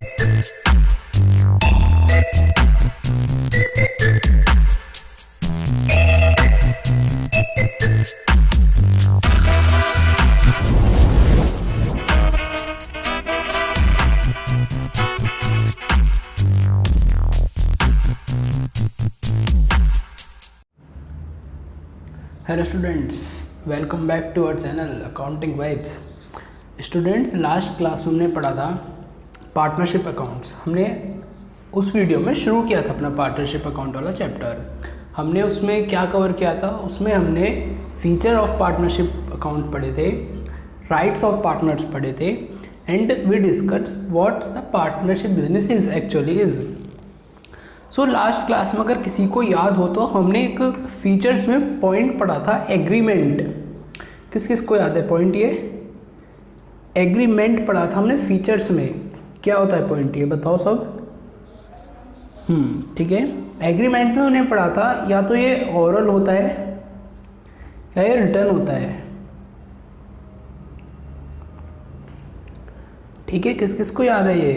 Hello students, welcome back to our channel accounting vibes. Students, last class में हमने पढ़ा था पार्टनरशिप अकाउंट्स। हमने उस वीडियो में शुरू किया था अपना पार्टनरशिप अकाउंट वाला चैप्टर। हमने उसमें क्या कवर किया था? उसमें हमने फीचर ऑफ पार्टनरशिप अकाउंट पढ़े थे, राइट्स ऑफ पार्टनर्स पढ़े थे, and we discuss what the partnership business is actually is. So last class में अगर किसी को याद हो तो हमने एक फीचर्स में पॉइंट पढ़ा था एग्रीमेंट। किस किस को याद है पॉइंट? ये एग्रीमेंट पढ़ा था हमने फीचर्स में। क्या होता है पॉइंट? ये बताओ सब। ठीक है। एग्रीमेंट में उन्हें पढ़ा था या तो ये ओरल होता है या ये रिटर्न होता है। ठीक है, किस किस को याद है ये?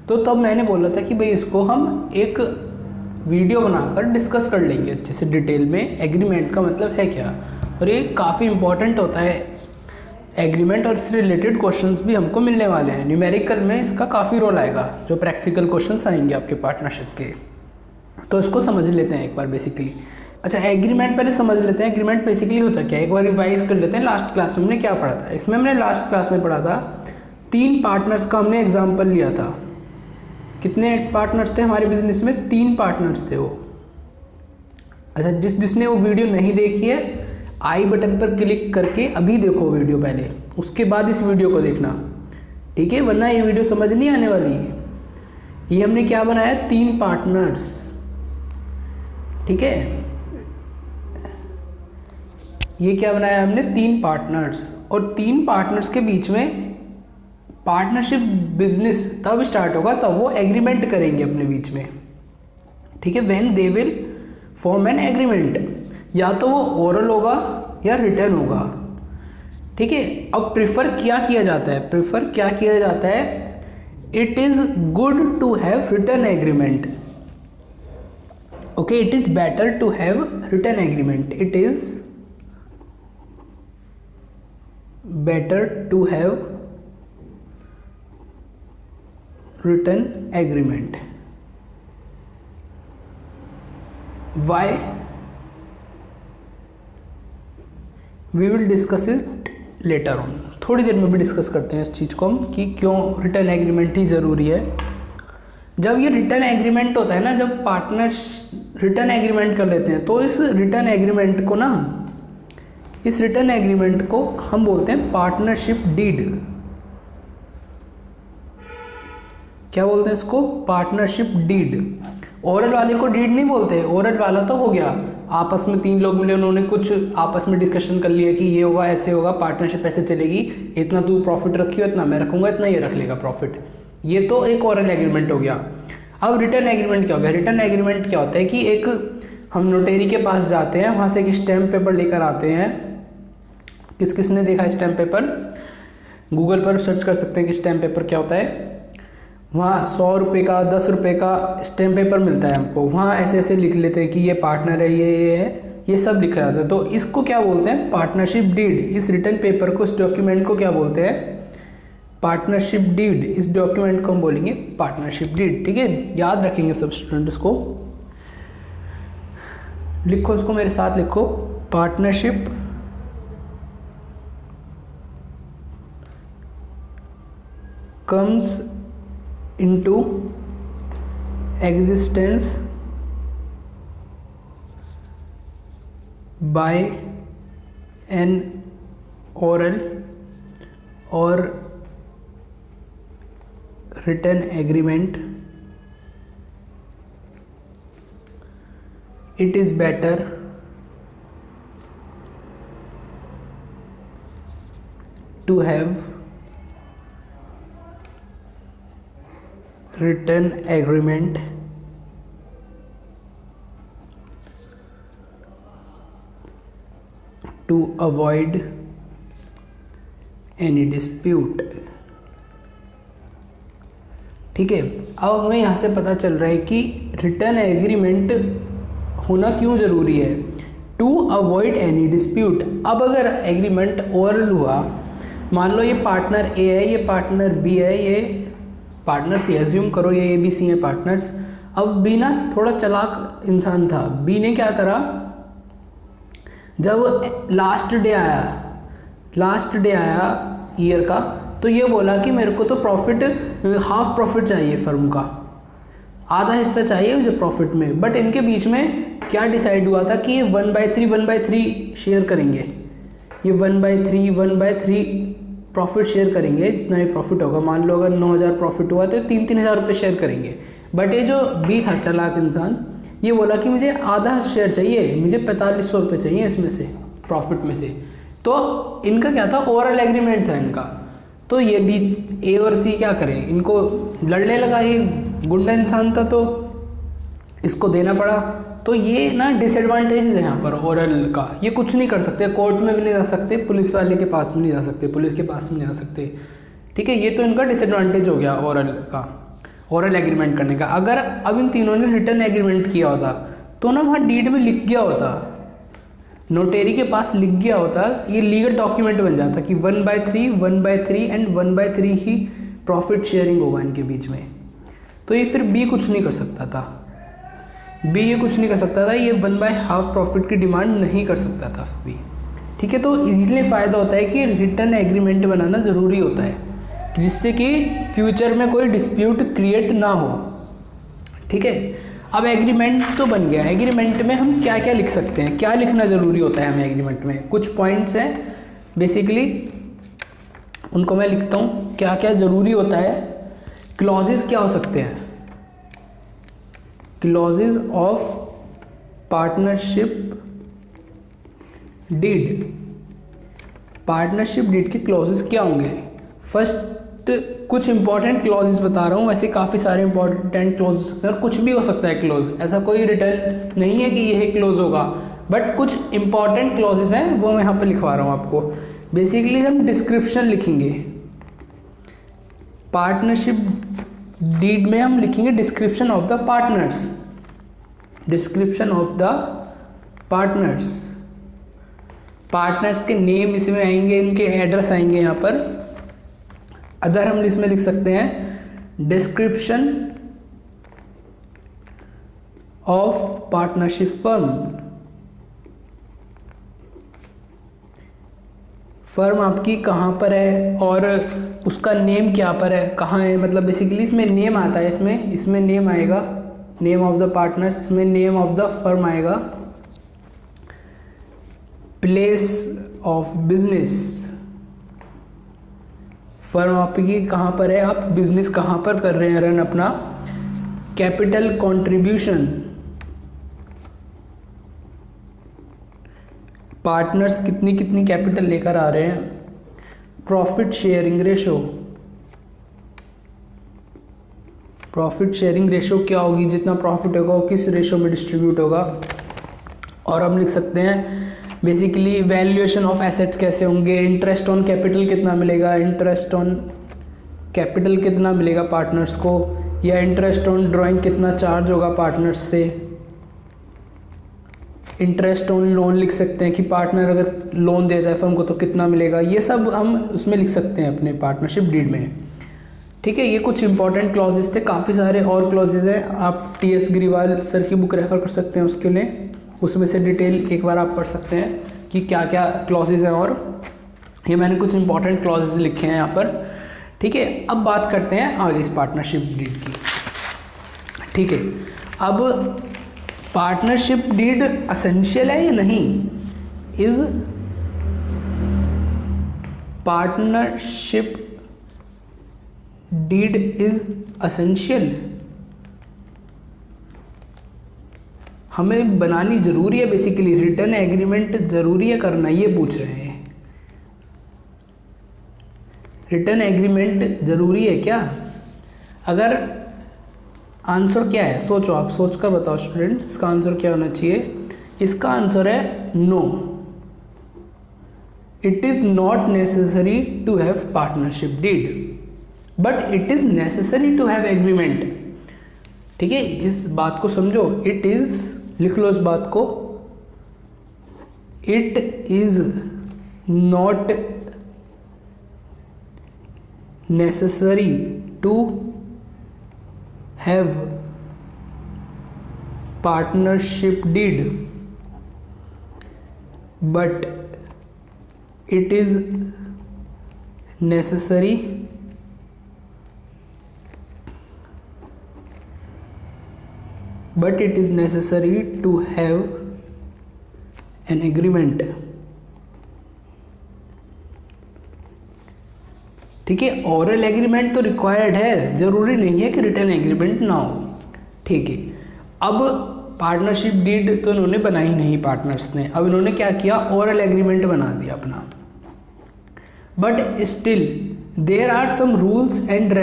तो तब मैंने बोला था कि भाई इसको हम एक वीडियो बनाकर डिस्कस कर लेंगे अच्छे से डिटेल में, एग्रीमेंट का मतलब है क्या। और ये काफ़ी इंपॉर्टेंट होता है एग्रीमेंट, और इससे रिलेटेड क्वेश्चंस भी हमको मिलने वाले हैं। न्यूमेरिकल में इसका काफ़ी रोल आएगा, जो प्रैक्टिकल क्वेश्चंस आएंगे आपके पार्टनरशिप के। तो इसको समझ लेते हैं एक बार बेसिकली। अच्छा, एग्रीमेंट पहले समझ लेते हैं। एग्रीमेंट बेसिकली होता क्या है, एक बार रिवाइज कर लेते हैं। लास्ट क्लास में हमने क्या पढ़ा था? इसमें हमने लास्ट क्लास में पढ़ा था 3 पार्टनर्स का हमने एग्जाम्पल लिया था। कितने पार्टनर्स थे हमारे बिजनेस में? 3 पार्टनर्स थे वो। अच्छा, जिसने वो वीडियो नहीं देखी है, आई बटन पर क्लिक करके अभी देखो वीडियो पहले, उसके बाद इस वीडियो को देखना, ठीक है? वरना ये वीडियो समझ नहीं आने वाली है। ये हमने क्या बनाया? 3 पार्टनर्स, ठीक है? ये क्या बनाया हमने? 3 पार्टनर्स। और 3 पार्टनर्स के बीच में पार्टनरशिप बिजनेस तब स्टार्ट होगा तब वो एग्रीमेंट करेंगे अपने बीच में, ठीक है? When they will form an agreement. या तो वो ओरल होगा या रिटर्न होगा, ठीक है? अब प्रेफर क्या किया जाता है? प्रेफर क्या किया जाता है? It is good to have written agreement. Okay, it is better to have written agreement. It is better to have written agreement. Why? We will discuss it later on. थोड़ी देर में भी डिस्कस करते हैं इस चीज़ को हम कि क्यों रिटर्न एग्रीमेंट ही ज़रूरी है। जब ये रिटर्न एग्रीमेंट होता है ना, जब पार्टनर्स रिटर्न एग्रीमेंट कर लेते हैं, तो इस रिटर्न एग्रीमेंट को हम बोलते हैं पार्टनरशिप डीड। क्या बोलते हैं इसको? Partnership deed. ओरल वाले को डीड नहीं बोलते। ओरल वाला तो हो गया आपस में 3 लोग मिले, उन्होंने कुछ आपस में डिस्कशन कर लिया कि ये होगा, ऐसे होगा, पार्टनरशिप ऐसे चलेगी, इतना तू प्रॉफिट रखियो, इतना मैं रखूंगा, इतना ये रख लेगा प्रॉफिट। ये तो एक ओरल एग्रीमेंट हो गया। अब रिटर्न एग्रीमेंट क्या हो गया? रिटर्न एग्रीमेंट क्या होता है कि एक हम नोटेरी के पास जाते हैं, वहाँ से एक स्टैम्प पेपर लेकर आते हैं। किस किसने देखा स्टैम्प पेपर? गूगल पर सर्च कर सकते हैं कि स्टैम्प पेपर क्या होता है। वहाँ 100 रुपये का, 10 रुपये का स्टैम्प पेपर मिलता है हमको। वहाँ ऐसे ऐसे लिख लेते हैं कि ये पार्टनर है, ये है, ये सब लिखा जाता है। तो इसको क्या बोलते हैं? Partnership deed. इस रिटर्न पेपर को, इस डॉक्यूमेंट को क्या बोलते हैं? Partnership deed. इस डॉक्यूमेंट को हम बोलेंगे पार्टनरशिप डीड, ठीक है? याद रखेंगे सब स्टूडेंट इसको। लिखो इसको मेरे साथ, लिखो partnership comes into existence by an oral or written agreement. It is better to have written agreement to avoid any dispute. ठीक है, अब हमें यहाँ से पता चल रहा है कि रिटर्न एग्रीमेंट होना क्यों ज़रूरी है, टू अवॉइड एनी डिस्प्यूट। अब अगर एग्रीमेंट ओरल हुआ, मान लो ये पार्टनर ए है, ये पार्टनर बी है, ये पार्टनर्स, ये एज्यूम करो ये ए बी सी हैं पार्टनर्स। अब बी ना थोड़ा चालाक इंसान था, बी ने क्या करा, जब लास्ट डे आया ईयर का, तो ये बोला कि मेरे को तो प्रॉफिट, हाफ प्रॉफिट चाहिए फर्म का, आधा हिस्सा चाहिए मुझे प्रॉफिट में। बट इनके बीच में क्या डिसाइड हुआ था कि ये 1/3 शेयर करेंगे, ये 1/3 प्रॉफिट शेयर करेंगे, जितना भी प्रॉफिट होगा। मान लो अगर 9,000 प्रॉफिट हुआ तो 3-3 हज़ार रुपये शेयर करेंगे। बट ये जो बी था चालाक इंसान, ये बोला कि मुझे आधा शेयर चाहिए, मुझे 4500 रुपये चाहिए इसमें से, प्रॉफिट में से। तो इनका क्या था, ओरल एग्रीमेंट था इनका। तो ये बी, ए और सी क्या करें, इनको लड़ने लगा, ये गुंडा इंसान था तो इसको देना पड़ा। तो ये ना डिसएडवांटेज है यहाँ पर ओरल का, ये कुछ नहीं कर सकते, कोर्ट में भी नहीं जा सकते, पुलिस वाले के पास भी नहीं जा सकते, पुलिस के पास भी नहीं जा सकते। ठीक है, ये तो इनका डिसएडवांटेज हो गया ओरल का, ओरल एग्रीमेंट करने का। अगर अब इन तीनों ने रिटर्न एग्रीमेंट किया होता तो ना वहाँ डीड में लिख गया होता, नोटेरी के पास लिख गया होता, ये लीगल डॉक्यूमेंट बन जाता कि 1/3 एंड 1/3 ही प्रॉफिट शेयरिंग होगा इनके बीच में। तो ये फिर बी कुछ नहीं कर सकता था, बी ये कुछ नहीं कर सकता था, ये 1/2 प्रॉफिट की डिमांड नहीं कर सकता था बी। ठीक है, तो इसलिए फ़ायदा होता है कि रिटर्न एग्रीमेंट बनाना ज़रूरी होता है, जिससे कि फ्यूचर में कोई डिस्प्यूट क्रिएट ना हो। ठीक है, अब एग्रीमेंट तो बन गया, एग्रीमेंट में हम क्या क्या लिख सकते हैं, क्या लिखना ज़रूरी होता है हमें एग्रीमेंट में। कुछ पॉइंट्स हैं बेसिकली, उनको मैं लिखता हूँ क्या क्या ज़रूरी होता है। क्लॉजेस क्या हो सकते हैं, clauses of partnership deed, partnership deed के क्लॉजेस क्या होंगे। फर्स्ट कुछ इंपॉर्टेंट क्लॉजेस बता रहा हूँ, वैसे काफ़ी सारे इंपॉर्टेंट क्लॉजेस और कुछ भी हो सकता है क्लॉज, ऐसा कोई रिटर्न नहीं है कि यही क्लॉज होगा, बट कुछ इंपॉर्टेंट क्लॉजेस हैं वो मैं यहाँ पे लिखवा रहा हूँ आपको। बेसिकली हम डिस्क्रिप्शन लिखेंगे, पार्टनरशिप डीड में हम लिखेंगे description of the partners, description of the partners, partners के नेम इसमें आएंगे, इनके एड्रेस आएंगे यहाँ पर। अदर हम इसमें लिख सकते हैं description of partnership firm, firm आपकी कहाँ पर है और उसका नेम क्या पर है, कहाँ है, मतलब बेसिकली इसमें नेम आता है, इसमें नेम आएगा, नेम ऑफ द पार्टनर्स, इसमें नेम ऑफ द फर्म आएगा, प्लेस ऑफ बिजनेस, फर्म आपकी कहाँ पर है, आप बिजनेस कहाँ पर कर रहे हैं रन अपना, कैपिटल कंट्रीब्यूशन, पार्टनर्स कितनी कितनी कैपिटल लेकर आ रहे हैं, profit sharing ratio, profit sharing ratio क्या होगी, जितना प्रॉफिट होगा वो किस रेशो में डिस्ट्रीब्यूट होगा। और हम लिख सकते हैं बेसिकली वैल्यूएशन ऑफ एसेट्स कैसे होंगे, इंटरेस्ट ऑन कैपिटल कितना मिलेगा, इंटरेस्ट ऑन कैपिटल कितना मिलेगा पार्टनर्स को, या इंटरेस्ट ऑन ड्राइंग कितना चार्ज होगा पार्टनर्स से, इंटरेस्ट ऑन लोन लिख सकते हैं कि पार्टनर अगर लोन देता है फर्म को तो कितना मिलेगा, ये सब हम उसमें लिख सकते हैं अपने पार्टनरशिप डीड में। ठीक है, ये कुछ इंपॉर्टेंट क्लॉजेस थे, काफ़ी सारे और क्लॉजेज हैं, आप TS ग्रीवाल सर की बुक रेफर कर सकते हैं उसके लिए, उसमें से डिटेल एक बार आप पढ़ सकते हैं कि क्या क्या क्लॉजेज हैं। और ये मैंने कुछ इंपॉर्टेंट क्लॉजेज लिखे हैं यहाँ पर। ठीक है, अब बात करते हैं आगे इस पार्टनरशिप डीड की। ठीक है, अब पार्टनरशिप डीड एसेंशियल है या नहीं, is partnership deed is essential, हमें बनानी ज़रूरी है, बेसिकली रिटर्न एग्रीमेंट ज़रूरी है करना, ये पूछ रहे हैं। रिटर्न एग्रीमेंट ज़रूरी है क्या, अगर आंसर क्या है, सोचो, आप सोच कर बताओ स्टूडेंट्स, इसका आंसर क्या होना चाहिए। इसका आंसर है no, it is not necessary to have partnership deed. But it is necessary to have agreement. ठीक है, इस बात को समझो, इट इज़, लिख लो इस बात को, it is not necessary to have partnership deed, but it is necessary to have an agreement। ठीक है, ओरल एग्रीमेंट तो रिक्वायर्ड है, जरूरी नहीं है कि रिटर्न एग्रीमेंट ना हो। ठीक है, अब पार्टनरशिप डीड तो इन्होंने बनाई नहीं पार्टनर्स ने, अब इन्होंने क्या किया, ओरल एग्रीमेंट बना दिया अपना। But still there are some rules and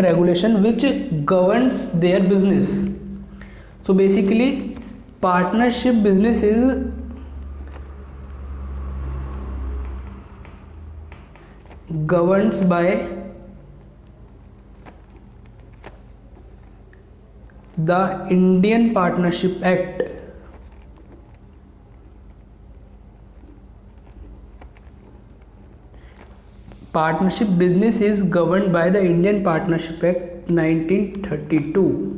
regulation, which governs their business. So basically partnership business is governs by the Indian Partnership Act, partnership business is governed by the Indian Partnership Act 1932।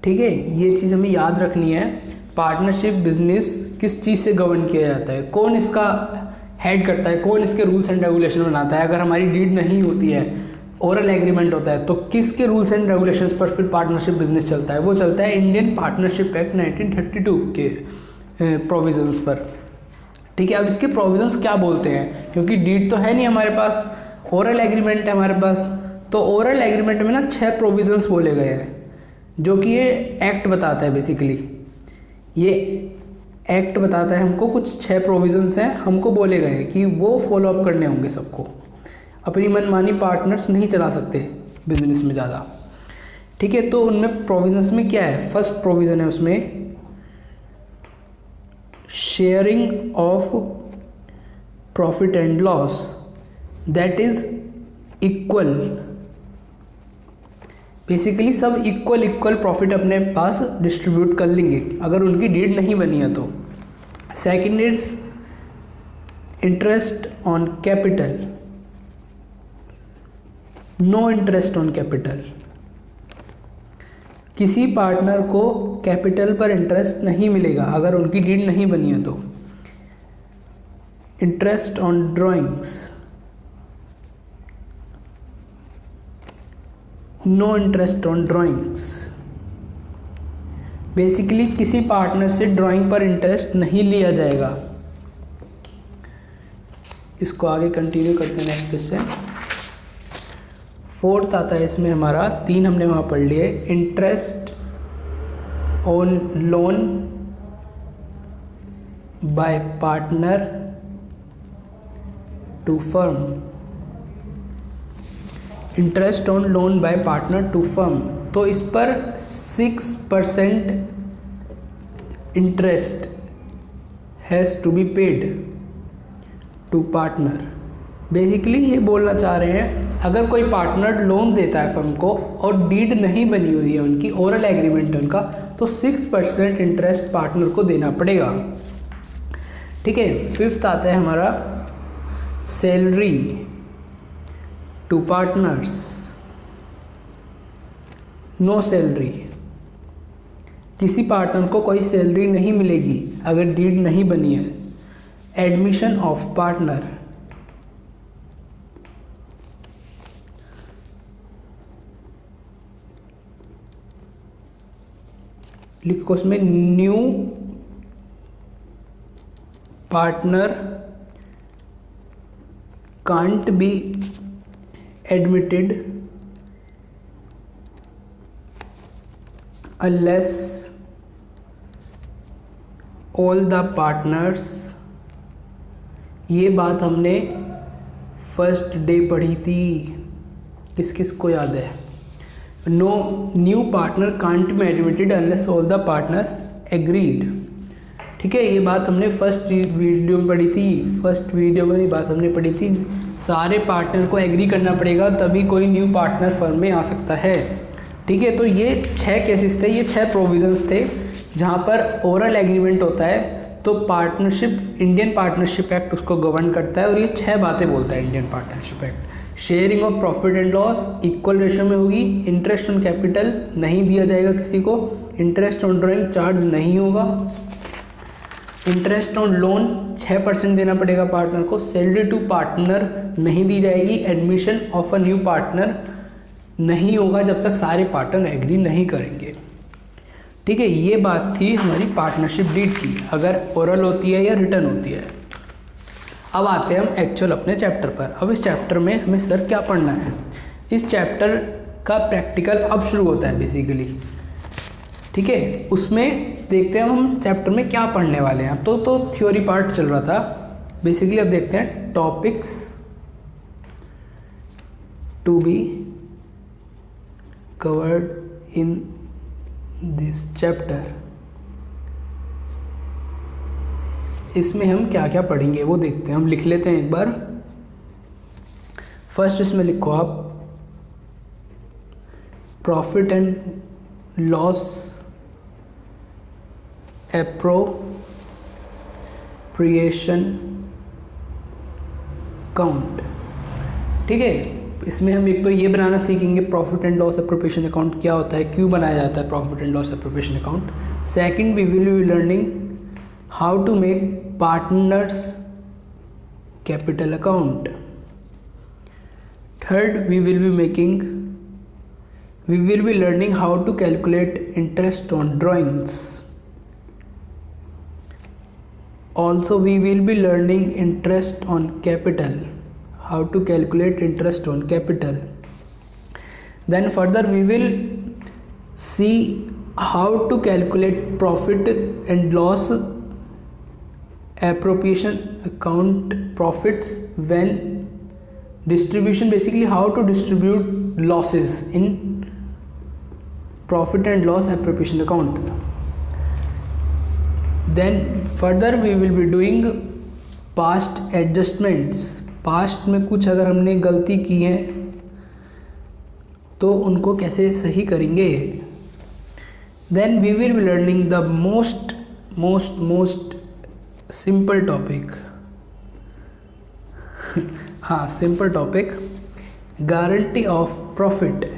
ठीक है, ये चीज़ हमें याद रखनी है। Partnership business किस चीज़ से govern किया जाता है, कौन इसका हेड करता है, कौन इसके रूल्स एंड रेगुलेशन बनाता है। अगर हमारी डीड नहीं होती है, ओरल एग्रीमेंट होता है, तो किसके रूल्स एंड रेगुलेशंस पर फिर पार्टनरशिप बिजनेस चलता है, वो चलता है इंडियन पार्टनरशिप एक्ट 1932 के प्रोविजंस पर। ठीक है, अब इसके प्रोविजंस क्या बोलते हैं, क्योंकि डीड तो है नहीं हमारे पास, ओरल एग्रीमेंट है हमारे पास। तो ओरल एग्रीमेंट में ना 6 प्रोविजंस बोले गए हैं, जो कि ये एक्ट बताता है। बेसिकली ये एक्ट बताता है हमको, कुछ 6 प्रोविजंस हैं, हमको बोले गए हैं कि वो फॉलो अप करने होंगे सबको। अपनी मनमानी पार्टनर्स नहीं चला सकते बिजनेस में ज़्यादा। ठीक है, तो उनमें प्रोविजंस में क्या है, फर्स्ट प्रोविज़न है उसमें sharing of profit and loss, that is equal. Basically सब इक्वल प्रॉफिट अपने पास डिस्ट्रीब्यूट कर लेंगे अगर उनकी डीड नहीं बनी है तो। Second is interest on capital, no interest on capital, किसी पार्टनर को कैपिटल पर इंटरेस्ट नहीं मिलेगा अगर उनकी डीड नहीं बनी है तो। Interest on drawings, no interest on drawings, basically किसी पार्टनर से ड्राइंग पर इंटरेस्ट नहीं लिया जाएगा। इसको आगे कंटिन्यू करते हैं नेक्स्ट पेज से। फोर्थ आता है इसमें हमारा, 3 हमने वहाँ पढ़ लिए, interest on loan by partner to firm, interest on loan by partner to firm. तो इस पर 6% interest has to be paid to partner. Basically ये बोलना चाह रहे हैं, अगर कोई पार्टनर लोन देता है फर्म को और डीड नहीं बनी हुई है उनकी, ओरल एग्रीमेंट है उनका, तो 6% इंटरेस्ट पार्टनर को देना पड़ेगा। ठीक है, फिफ्थ आता है हमारा salary to partners, no salary, किसी पार्टनर को कोई सैलरी नहीं मिलेगी अगर डीड नहीं बनी है। एडमिशन ऑफ पार्टनर, लिखो उसमें new partner can't be admitted unless all the partners, ये बात हमने फर्स्ट डे पढ़ी थी, किस किस को याद है। No new partner can't be admitted unless all the partner agreed. ठीक है, ये बात हमने फर्स्ट वीडियो में पढ़ी थी। फर्स्ट वीडियो में ये बात हमने पढ़ी थी, सारे पार्टनर को एग्री करना पड़ेगा तभी कोई न्यू पार्टनर फर्म में आ सकता है। ठीक है, तो ये 6 केसेस थे, ये 6 प्रोविजंस थे जहाँ पर ओरल एग्रीमेंट होता है। तो पार्टनरशिप, इंडियन पार्टनरशिप एक्ट उसको गवर्न करता है और ये 6 बातें बोलता है Indian partnership act. Sharing of profit and loss equal ratio में होगी, इंटरेस्ट ऑन कैपिटल नहीं दिया जाएगा किसी को, इंटरेस्ट ऑन ड्राइंग चार्ज नहीं होगा, इंटरेस्ट ऑन लोन 6% देना पड़ेगा पार्टनर को, सैलरी टू पार्टनर नहीं दी जाएगी, admission of a new partner नहीं होगा जब तक सारे पार्टनर एग्री नहीं करेंगे। ठीक है, ये बात थी हमारी पार्टनरशिप डीड की, अगर ओरल होती है या रिटर्न होती है। अब आते हैं हम एक्चुअल अपने चैप्टर पर। अब इस चैप्टर में हमें सर क्या पढ़ना है, इस चैप्टर का प्रैक्टिकल अब शुरू होता है बेसिकली। ठीक है, उसमें देखते हैं हम चैप्टर में क्या पढ़ने वाले हैं। तो थ्योरी पार्ट चल रहा था बेसिकली। अब देखते हैं topics to be covered in this chapter. इसमें हम क्या क्या पढ़ेंगे वो देखते हैं, हम लिख लेते हैं एक बार। फर्स्ट इसमें लिखो आप profit and loss appropriation account. ठीक है, इसमें हम एक तो ये बनाना सीखेंगे profit and loss appropriation account क्या होता है, क्यों बनाया जाता है profit and loss appropriation account. Second, we will be learning how to make partners capital account. Third, we will be learning how to calculate interest on drawings. Also we will be learning interest on capital, how to calculate interest on capital. Then further we will see how to calculate profit and loss appropriation account profits when distribution, basically how to distribute losses in profit and loss appropriation account. Then further we will be doing past adjustments. Past में कुछ अगर हमने गलती की है तो उनको कैसे सही करेंगे। Then we will be learning the most simple topic हाँ, simple topic, guarantee of profit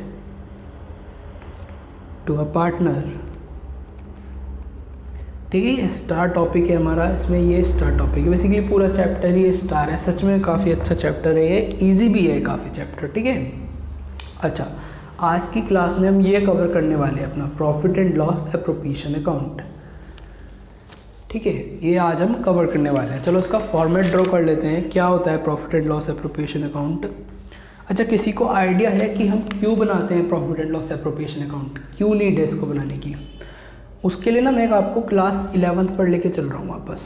to a partner. ठीक है, ये स्टार टॉपिक है हमारा, इसमें ये स्टार टॉपिक है। बेसिकली पूरा चैप्टर ये स्टार है, सच में काफ़ी अच्छा चैप्टर है ये, इजी भी है काफ़ी चैप्टर। ठीक है, अच्छा आज की क्लास में हम ये कवर करने वाले हैं अपना profit and loss appropriation account. ठीक है, ये आज हम कवर करने वाले हैं। चलो इसका फॉर्मेट ड्रॉ कर लेते हैं, क्या होता है profit and loss appropriation account. अच्छा, किसी को आइडिया है कि हम क्यों बनाते हैं profit and loss appropriation account, क्यों नीड है इसको बनाने की। उसके लिए ना मैं आपको क्लास 11th पर लेके चल रहा हूँ वापस,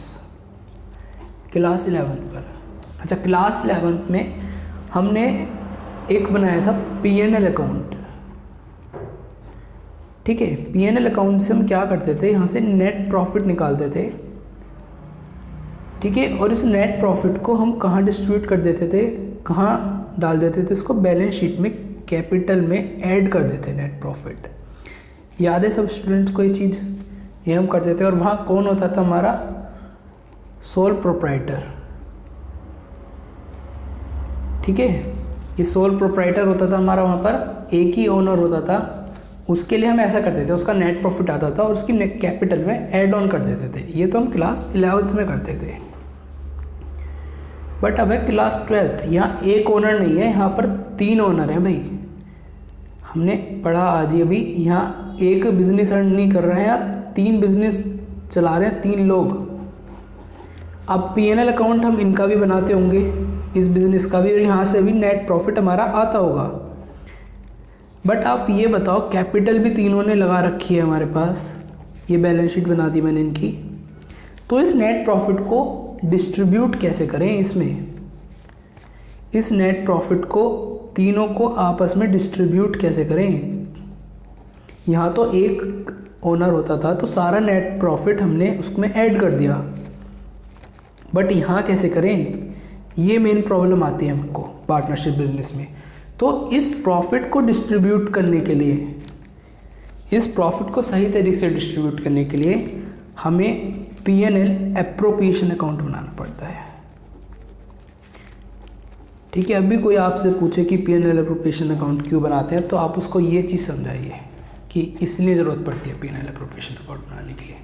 क्लास 11th पर। अच्छा, क्लास 11th में हमने एक बनाया था P&L अकाउंट। ठीक है, P&L अकाउंट से हम क्या करते थे, यहाँ से नेट प्रॉफिट निकालते थे। ठीक है, और इस नेट प्रॉफिट को हम कहाँ डिस्ट्रीब्यूट कर देते थे, कहाँ डाल देते थे, इसको बैलेंस शीट में कैपिटल में ऐड कर देते नेट प्रॉफिट। याद है सब स्टूडेंट्स को ये चीज़, ये हम करते थे। और वहाँ कौन होता था हमारा सोल प्रोप्राइटर। ठीक है, ये सोल प्रोप्राइटर होता था हमारा, वहाँ पर एक ही ओनर होता था। उसके लिए हम ऐसा करते थे, उसका नेट प्रॉफिट आता था और उसकी कैपिटल में ऐड ऑन कर देते थे। ये तो हम क्लास 11th में करते थे। बट अब है क्लास 12th, यहाँ एक ओनर नहीं है, यहाँ पर 3 ओनर हैं भाई। हमने पढ़ा आज ही अभी, यहाँ एक बिजनेस अर्न नहीं कर रहे हैं, 3 बिजनेस चला रहे हैं 3 लोग। अब P&L अकाउंट हम इनका भी बनाते होंगे, इस बिज़नेस का भी, और यहाँ से भी नेट प्रॉफिट हमारा आता होगा। बट आप ये बताओ, कैपिटल भी तीनों ने लगा रखी है हमारे पास, ये बैलेंस शीट बना दी मैंने इनकी। तो इस नेट प्रॉफिट को डिस्ट्रीब्यूट कैसे करें, इस नेट प्रॉफिट को तीनों को आपस में डिस्ट्रीब्यूट कैसे करें। यहाँ तो एक ओनर होता था तो सारा नेट प्रॉफिट हमने उसमें ऐड कर दिया। बट यहाँ कैसे करें, ये मेन प्रॉब्लम आती है हमको पार्टनरशिप बिजनेस में। तो इस प्रॉफिट को डिस्ट्रीब्यूट करने के लिए, इस प्रॉफिट को सही तरीके से डिस्ट्रीब्यूट करने के लिए हमें P&L एप्रोप्रिएशन अकाउंट बनाना पड़ता है। ठीक है, अभी कोई आपसे पूछे कि P&L एप्रोप्रिएशन अकाउंट क्यों बनाते हैं, तो आप उसको ये चीज़ समझाइए कि इसलिए ज़रूरत पड़ती है P&L एप्रोप्रिएशन अकाउंट बनाने के लिए।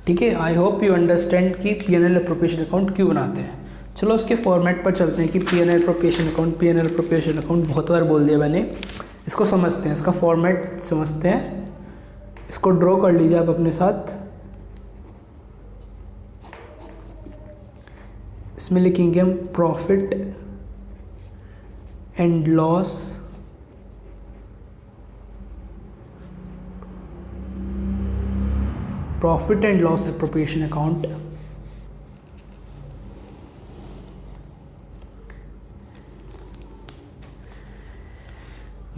ठीक है, आई होप यू अंडरस्टैंड कि P&L एप्रोप्रिएशन अकाउंट क्यों बनाते हैं। चलो उसके फॉर्मेट पर चलते हैं कि P&L appropriation account, P&L appropriation account बहुत बार बोल दिया मैंने, इसको समझते हैं, इसका फॉर्मेट समझते हैं। इसको ड्रॉ कर लीजिए आप अपने साथ। इसमें लिखेंगे हम profit and loss appropriation account.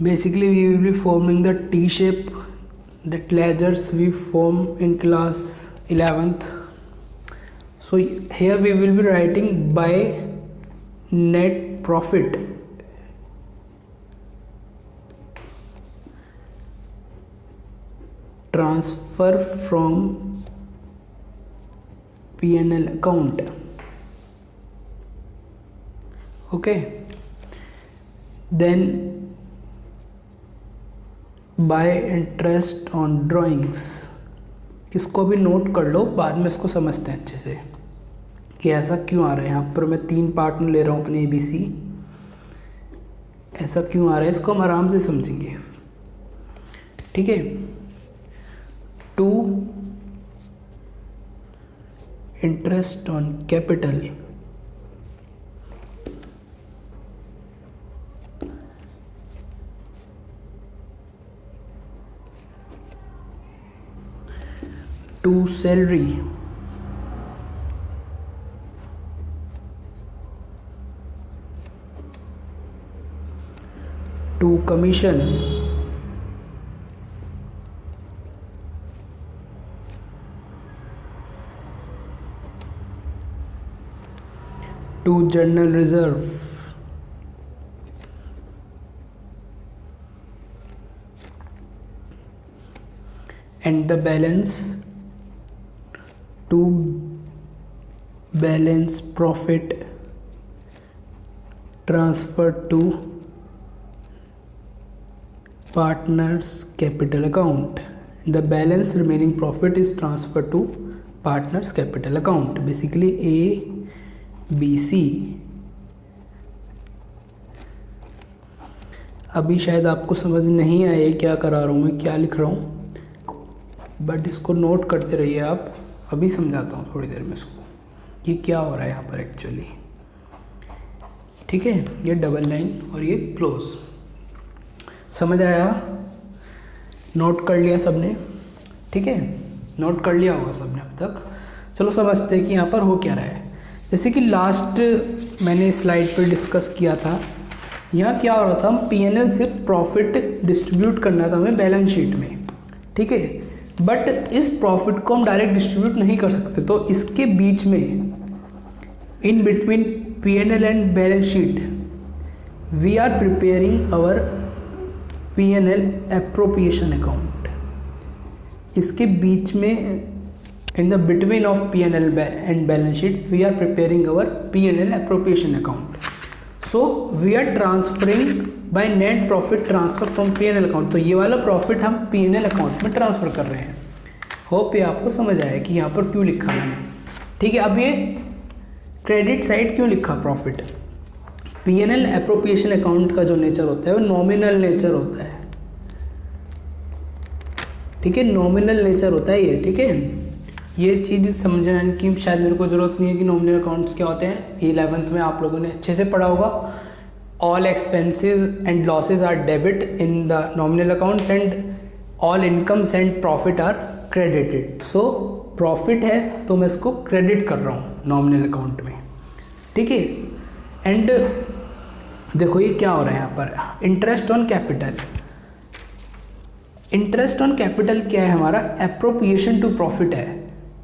Basically we will be forming the T shape, that ledgers we form in class 11th. So here we will be writing by net profit transfer from P&L account. Okay, then bye interest on drawings. इसको भी note कर लो, बाद में इसको समझते हैं अच्छे से कि ऐसा क्यों आ रहा है। यहाँ पर मैं 3 पार्ट में ले रहा हूँ अपने ABC, ऐसा क्यों आ रहा है इसको हम आराम से समझेंगे। ठीक है, 2 interest on capital, to salary, to commission, to general reserve, and the balance to balance profit transferred to partners capital account. The balance remaining profit is transferred to partners capital account. Basically A B C। अभी शायद आपको समझ नहीं आया क्या करा रहा हूँ मैं, क्या लिख रहा हूँ, बट इसको नोट करते रहिए आप। अभी समझाता हूँ थोड़ी देर में इसको कि क्या हो रहा है यहाँ पर एक्चुअली। ठीक है, ये डबल लाइन और ये क्लोज, समझ आया? नोट कर लिया सबने? ठीक है, नोट कर लिया होगा सबने अब तक। चलो समझते हैं कि यहाँ पर हो क्या रहा है। जैसे कि लास्ट मैंने स्लाइड पर डिस्कस किया था, यहाँ क्या हो रहा था, हम P&L से प्रॉफिट डिस्ट्रीब्यूट करना था हमें बैलेंस शीट में। ठीक है, बट इस प्रॉफिट को हम डायरेक्ट डिस्ट्रीब्यूट नहीं कर सकते, तो इसके बीच में in between P&L and balance sheet we are preparing our P&L appropriation account. इसके बीच में in the between of P&L and balance sheet we are preparing our P&L appropriation account. So we are transferring by net profit transfer from P&L account. तो ये वाला profit हम P&L account में transfer कर रहे हैं। होप ये आपको समझ आया कि यहाँ पर क्यों लिखा मैंने। ठीक है, अब ये क्रेडिट साइड क्यों लिखा प्रॉफिट। P&L एप्रोप्रिएशन अकाउंट का जो नेचर होता है वो नॉमिनल नेचर होता है। ठीक है, नॉमिनल नेचर होता है ये। ठीक है, ये चीज़ समझने की शायद मेरे को ज़रूरत नहीं है कि नॉमिनल अकाउंट्स क्या होते हैं। 11th में आप लोगों ने अच्छे से पढ़ा होगा। All expenses and losses are debit in the nominal accounts and all incomes and profit are credited. So profit है तो मैं इसको क्रेडिट कर रहा हूँ नॉमिनल अकाउंट में। ठीक है, एंड देखो ये क्या हो रहा है यहाँ पर, interest on capital. Interest on capital क्या है हमारा, एप्रोप्रिएशन टू प्रॉफिट है।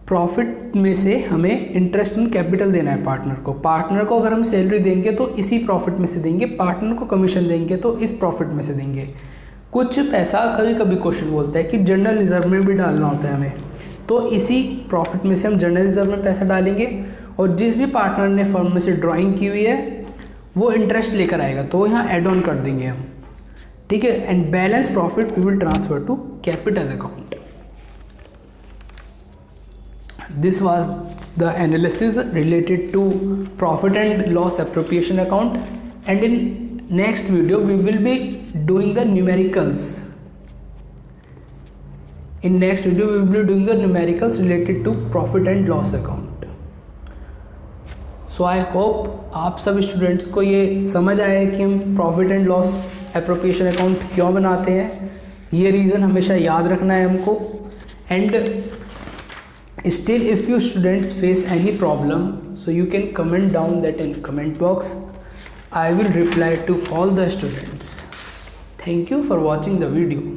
प्रॉफिट में से हमें इंटरेस्ट ऑन कैपिटल देना है पार्टनर को। पार्टनर को अगर हम सैलरी देंगे तो इसी प्रॉफिट में से देंगे, पार्टनर को कमीशन देंगे तो इस प्रॉफिट में से देंगे। कुछ पैसा कभी कभी क्वेश्चन बोलता है कि जनरल रिजर्व में भी डालना होता है हमें, तो इसी प्रॉफिट में से हम जनरल रिजर्व में पैसा डालेंगे और जिस भी पार्टनर ने फर्म में से ड्राइंग की हुई है वो इंटरेस्ट लेकर आएगा तो यहाँ एड ऑन कर देंगे हम, ठीक है। And balance profit we will transfer to capital account. This was the analysis related to profit and loss appropriation account, and in next video we will be doing the numericals. In next video we will be doing the numericals related to profit and loss account. So I hope आप सब students को ये समझ आया कि हम profit and loss appropriation account क्यों बनाते हैं। ये रीज़न हमेशा याद रखना है हमको। And still if you students face any problem, so you can comment down that in comment box. I will reply to all the students. Thank you for watching the video.